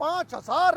5000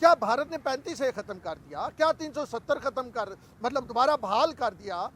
کیا بھارت نے 35 سے ختم کر دیا؟ کیا 370 ختم کر مطلب دوبارہ بحال کر دیا؟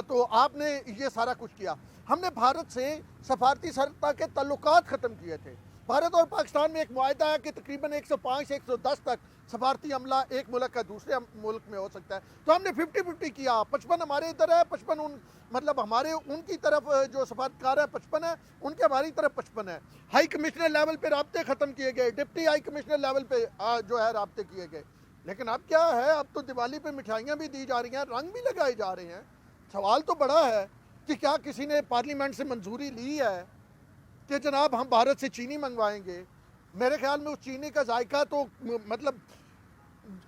تو آپ نے یہ سارا کچھ کیا۔ ہم نے بھارت سے سفارتی سطح کے تعلقات ختم کیے تھے۔ بھارت اور پاکستان میں ایک معاہدہ ہے کہ تقریباً 105 سے 110 تک سفارتی عملہ ایک ملک کا دوسرے ملک میں ہو سکتا ہے، تو ہم نے 50-50 کیا۔ 55 ہمارے ادھر ہے، 55 مطلب ہمارے ان کی طرف جو سفارتکار ہے 55 ہے، ان کے ہماری طرف 55 ہے۔ ہائی کمشنر لیول پہ رابطے ختم کیے گئے، ڈپٹی ہائی کمشنر لیول پہ جو ہے رابطے کیے گئے۔ لیکن اب کیا ہے، اب تو دیوالی پہ مٹھائیاں بھی دی جا رہی ہیں، رنگ بھی لگائے جا رہے ہیں۔ سوال تو بڑا ہے کہ کیا کسی نے پارلیمنٹ سے منظوری لی ہے کہ جناب ہم بھارت سے چینی منگوائیں گے؟ میرے خیال میں اس چینی کا ذائقہ تو مطلب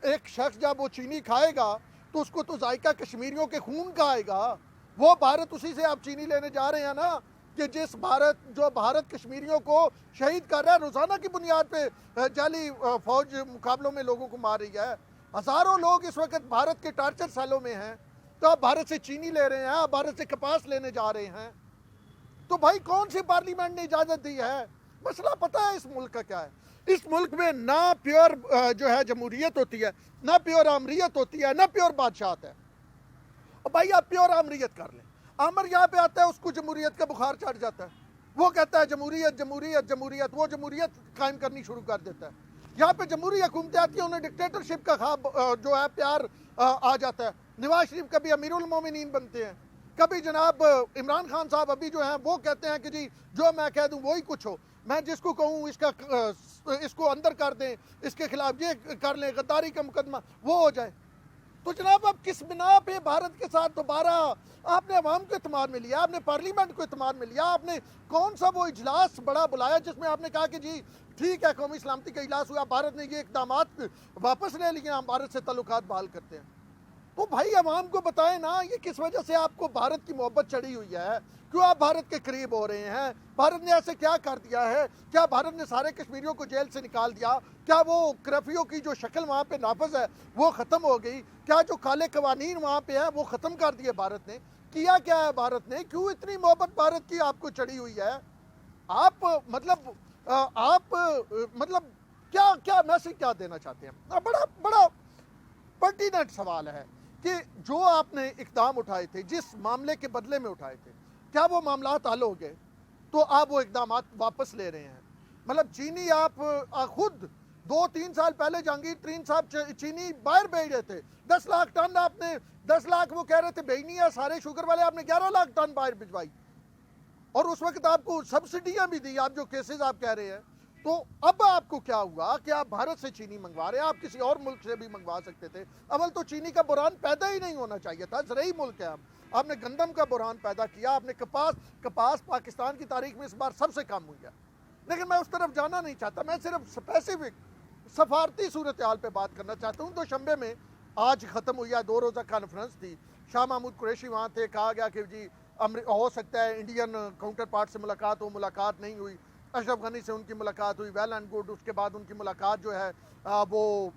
ایک شخص جب وہ چینی کھائے گا تو اس کو تو ذائقہ کشمیریوں کے خون کا آئے گا۔ وہ بھارت اسی سے آپ چینی لینے جا رہے ہیں نا، کہ جس بھارت کشمیریوں کو شہید کر رہا ہے، روزانہ کی بنیاد پہ جعلی فوج مقابلوں میں لوگوں کو مار رہی ہے۔ ہزاروں لوگ اس وقت بھارت کے ٹارچر سیلوں میں ہیں، تو آپ بھارت سے چینی لے رہے ہیں، آپ بھارت سے کپاس لینے جا رہے ہیں۔ تو بھائی کون سی پارلیمنٹ نے اجازت دی ہے؟ مسئلہ پتہ ہے اس ملک کا کیا ہے؟ اس ملک میں نہ پیور جو ہے جمہوریت ہوتی ہے، نہ پیور آمریت ہوتی ہے، نہ پیور بادشاہت ہے۔ اور بھائی آپ پیور آمریت کر لیں، آمر یہاں پہ آتا ہے اس کو جمہوریت کا بخار چڑھ جاتا ہے، وہ کہتا ہے جمہوریت جمہوریت جمہوریت، وہ جمہوریت قائم کرنی شروع کر دیتا ہے۔ یہاں پہ جمہوری حکومتیں آتی ہیں، انہیں ڈکٹیٹرشپ کا خواب جو ہے پیار آ جاتا ہے۔ نواز شریف کبھی امیر المومنین بنتے ہیں، کبھی جناب عمران خان صاحب ابھی جو ہیں وہ کہتے ہیں کہ جی جو میں کہہ دوں وہی کچھ ہو، میں جس کو کہوں اس کو اندر کر دیں، اس کے خلاف یہ کر لیں، غداری کا مقدمہ وہ ہو جائے۔ تو جناب اب کس بنا پہ بھارت کے ساتھ دوبارہ آپ نے عوام کو اعتماد میں لیا، آپ نے پارلیمنٹ کو اعتماد میں لیا، آپ نے کون سا وہ اجلاس بڑا بلایا جس میں آپ نے کہا کہ جی ٹھیک ہے قومی سلامتی کا اجلاس ہوا، بھارت نے یہ اقدامات واپس لے لیے، ہم بھارت سے تعلقات بحال کرتے ہیں۔ تو بھائی عوام کو بتائیں نا، یہ کس وجہ سے آپ کو بھارت کی محبت چڑھی ہوئی ہے؟ کیوں آپ بھارت کے قریب ہو رہے ہیں؟ بھارت نے ایسے کیا کر دیا ہے؟ کیا بھارت نے سارے کشمیریوں کو جیل سے نکال دیا؟ کیا وہ کرفیو کی جو شکل وہاں پہ نافذ ہے وہ ختم ہو گئی؟ کیا جو کالے قوانین وہاں پہ ہیں وہ ختم کر دیے بھارت نے؟ کیا ہے بھارت نے؟ کیوں اتنی محبت بھارت کی آپ کو چڑھی ہوئی ہے؟ آپ مطلب کیا میسج کیا دینا چاہتے ہیں؟ بڑا پرٹیننٹ سوال ہے کہ جو آپ نے اقدام اٹھائے تھے، جس معاملے کے بدلے میں اٹھائے تھے، کیا وہ معاملات حل ہو گئے؟ تو آپ وہ اقدامات واپس لے رہے ہیں۔ مطلب چینی آپ خود 2-3 سال پہلے جہانگیر ترین صاحب چینی باہر بھیج رہے تھے، 10 لاکھ ٹن آپ نے 10 لاکھ وہ کہہ رہے تھے بھیجنی ہے سارے شوگر والے، آپ نے 11 لاکھ ٹن باہر بھجوائی، اور اس وقت آپ کو سبسڈیاں بھی دی، آپ جو کیسز آپ کہہ رہے ہیں۔ تو اب آپ کو کیا ہوا کہ آپ بھارت سے چینی منگوا رہے ہیں؟ آپ کسی اور ملک سے بھی منگوا سکتے تھے۔ اول تو چینی کا بحران پیدا ہی نہیں ہونا چاہیے تھا، زرعی ملک ہے ہم۔ آپ نے گندم کا بحران پیدا کیا، آپ نے کپاس پاکستان کی تاریخ میں اس بار سب سے کم ہوئی ہے۔ لیکن میں اس طرف جانا نہیں چاہتا، میں صرف اسپیسیفک سفارتی صورتحال پہ بات کرنا چاہتا ہوں۔ دوشنبے میں آج ختم ہوئی ہے 2 روزہ کانفرنس تھی، شاہ محمود قریشی وہاں تھے، کہا گیا کہ جی ہو سکتا ہے انڈین کاؤنٹر پارٹ سے ملاقات ہو، ملاقات نہیں ہوئی۔ اشرف غنی سے ان کی ملاقات ہوئی، ویل اینڈ گڈ۔ اس کے بعد ان کی ملاقات جو ہے وہ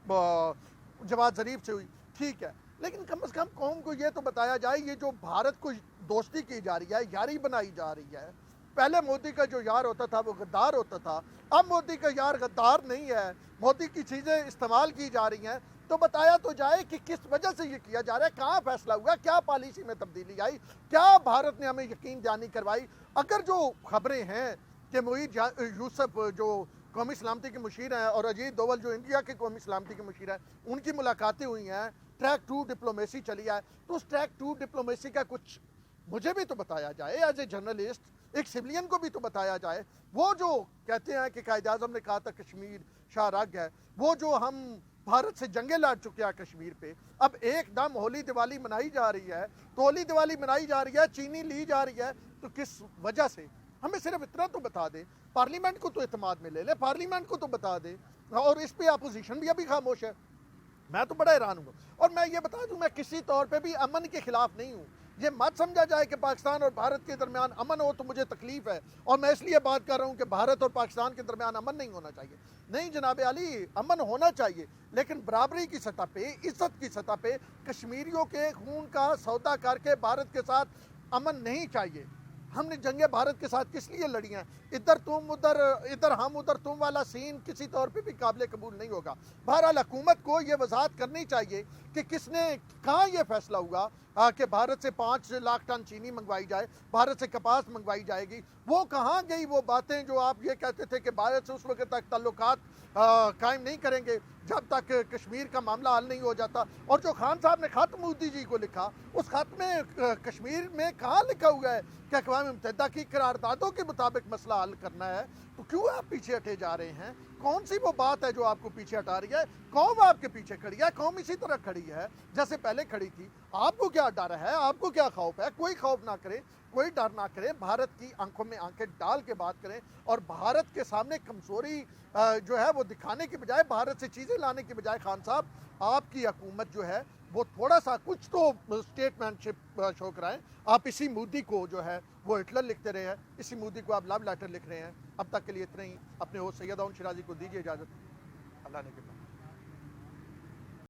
جواد ظریف سے ہوئی، ٹھیک ہے۔ لیکن کم از کم قوم کو یہ تو بتایا جائے، یہ جو بھارت کو دوستی کی جا رہی ہے، یاری بنائی جا رہی ہے، پہلے مودی کا جو یار ہوتا تھا وہ غدار ہوتا تھا، اب مودی کا یار غدار نہیں ہے، مودی کی چیزیں استعمال کی جا رہی ہیں، تو بتایا تو جائے کہ کس وجہ سے یہ کیا جا رہا ہے، کہاں فیصلہ ہوا، کیا پالیسی میں تبدیلی آئی، کیا بھارت نے ہمیں یقین دہانی کروائی۔ اگر جو خبریں ہیں کہ معید یوسف جو قومی سلامتی کے مشیر ہیں اور اجیت دوول جو انڈیا کے قومی سلامتی کے مشیر ہیں، ان کی ملاقاتیں ہوئی ہیں، ٹریک 2 ڈپلومیسی چلی ہے، تو اس ٹریک 2 ڈپلومیسی کا کچھ مجھے بھی تو بتایا جائے، ایز اے جرنلسٹ ایک سویلین کو بھی تو بتایا جائے۔ وہ جو کہتے ہیں کہ قائد اعظم نے کہا تھا کشمیر شاہ رگ ہے، وہ جو ہم بھارت سے جنگیں لڑ چکے ہیں کشمیر پہ، اب ایک دم ہولی دیوالی منائی جا رہی ہے، تو ہولی دیوالی منائی جا رہی ہے، چینی لی جا رہی ہے، تو کس وجہ سے؟ ہمیں صرف اتنا تو بتا دے، پارلیمنٹ کو تو اعتماد میں لے لے، پارلیمنٹ کو تو بتا دے، اور اس پہ اپوزیشن بھی ابھی خاموش ہے۔ میں تو بڑا حیران ہوں، اور میں یہ بتا دوں میں کسی طور پہ بھی امن کے خلاف نہیں ہوں۔ یہ مت سمجھا جائے کہ پاکستان اور بھارت کے درمیان امن ہو تو مجھے تکلیف ہے، اور میں اس لیے بات کر رہا ہوں کہ بھارت اور پاکستان کے درمیان امن نہیں ہونا چاہیے۔ نہیں جناب علی، امن ہونا چاہیے، لیکن برابری کی سطح پہ، عزت کی سطح پہ، کشمیریوں کے خون کا سودا کر کے بھارت کے ساتھ امن نہیں چاہیے۔ ہم نے جنگ بھارت کے ساتھ کس لیے لڑی ہیں؟ ادھر تم ادھر ہم ادھر تم والا سین کسی طور پہ بھی قابل قبول نہیں ہوگا۔ بہرحال حکومت کو یہ وضاحت کرنی چاہیے کہ کس نے کہاں یہ فیصلہ ہوا کہ بھارت سے 5 لاکھ ٹن چینی منگوائی جائے، بھارت سے کپاس منگوائی جائے گی، وہ کہاں گئی وہ باتیں جو آپ یہ کہتے تھے کہ بھارت سے اس وقت تک تعلقات قائم نہیں کریں گے جب تک کشمیر کا معاملہ حل نہیں ہو جاتا۔ اور جو خان صاحب نے خط مودی جی کو لکھا، اس خط میں کشمیر میں کہاں لکھا ہوا ہے کہ اقوام متحدہ کی قراردادوں کے مطابق مسئلہ حل کرنا ہے؟ تو کیوں آپ پیچھے ہٹے جا رہے ہیں؟ کون سی وہ بات ہے جو آپ کو پیچھے ہٹا رہی ہے؟ قوم آپ کے پیچھے کھڑی ہے، قوم اسی طرح کھڑی ہے جیسے پہلے کھڑی تھی۔ آپ کو کیا ڈر ہے؟ آپ کو کیا خوف ہے؟ کوئی خوف نہ کریں، کوئی ڈر نہ کریں، بھارت کی آنکھوں میں آنکھیں ڈال کے بات کریں، اور بھارت کے سامنے کمزوری جو ہے وہ دکھانے کی بجائے، بھارت سے چیزیں لانے کی بجائے خان صاحب آپ کی حکومت جو ہے وہ تھوڑا سا کچھ تو اسٹیٹمنٹ شپ شو کرائیں۔ آپ اسی مودی کو جو ہے وہ ہٹلر لکھتے رہے ہیں، اسی مودی کو آپ لو لیٹر لکھ رہے ہیں۔ اب تک کے لیے اتنا ہی، اپنے ہوسٹ سید اون شیرازی کو دیجیے اجازت۔ اللہ نے